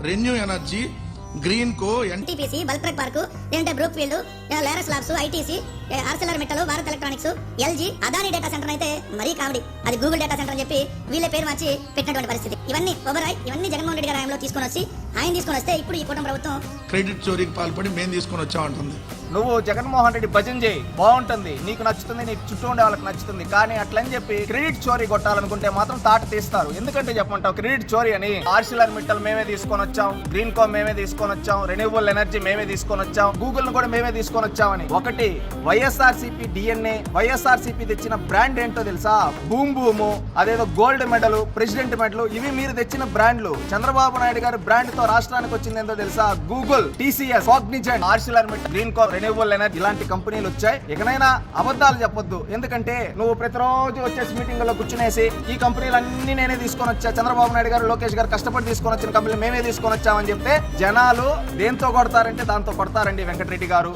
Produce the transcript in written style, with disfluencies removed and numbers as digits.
Renew energy, Greenko, NTPC, బల్ప్రెక్ park, లేదంటే Brookfield, Laurus labs, ITC, Arcelor Mittal, Bharat electronics, LG, Adani data centre అయితే మరీ comedy. అది Google data centre అని చెప్పి వీళ్ళే పేరు మార్చి పెట్టినటువంటి పరిస్థితి. ఇవన్నీ ఓవరాయ్, ఇవన్నీ జగన్మోహన్ రెడ్డి గారి హయాంలో ఆయన తీసుకొని వస్తే ఇప్పుడు ఈ కూటమి ప్రభుత్వం క్రెడిట్ చోరీకి పాల్పడి మేము తీసుకొని వచ్చామంటుంది. నువ్వు జగన్మోహన్ రెడ్డి భజన చేయి, బాగుంటుంది, నీకు నచ్చుతుంది, నీకు చుట్టూ ఉండే వాళ్ళకి నచ్చుతుంది. కానీ అట్లని చెప్పి క్రెడిట్ చోరీ కొట్టాలనుకుంటే మాత్రం తాట తీస్తారు. ఎందుకంటే చెప్పమంటావు క్రెడిట్ చోరీ అని? ఆర్సిలర్ మిట్టల్ మేమే తీసుకొని వచ్చాం, గ్రీన్ కో మేమే తీసుకొని వచ్చాం, రెన్యూవబుల్ ఎనర్జీ మేమే తీసుకొని వచ్చాం, గూగుల్ ను కూడా మేమే తీసుకొని వచ్చామని. ఒకటి వైఎస్ఆర్సీపీ డిఎన్ఏ, వైఎస్ఆర్సీపీ తెచ్చిన బ్రాండ్ ఏంటో తెలుసా? బూమ్ బూము, అదేదో గోల్డ్ మెడల్, ప్రెసిడెంట్ మెడల్, ఇవి మీరు తెచ్చిన బ్రాండ్లు. చంద్రబాబు నాయుడు గారి బ్రాండ్ తో రాష్ట్రానికి వచ్చింది ఏంటో తెలుసా? Google, TCS, Cognizant, Arcelor Mittal, Greenko, renewable energy ఇలాంటి కంపెనీలు వచ్చాయి. ఇకనైనా అబద్ధాలు చెప్పొద్దు. ఎందుకంటే నువ్వు ప్రతిరోజు వచ్చేసి మీటింగ్ లో కూర్చునేసి ఈ కంపెనీలన్నీ నేనే తీసుకొని వచ్చా, చంద్రబాబు నాయుడు గారు, లోకేష్ గారు కష్టపడి తీసుకొని వచ్చిన కంపెనీలు మేమే తీసుకొని వచ్చామని చెప్తే జనాలు దేంతో కొడతారంటే దాంతో కొడతారండి వెంకటరెడ్డి గారు.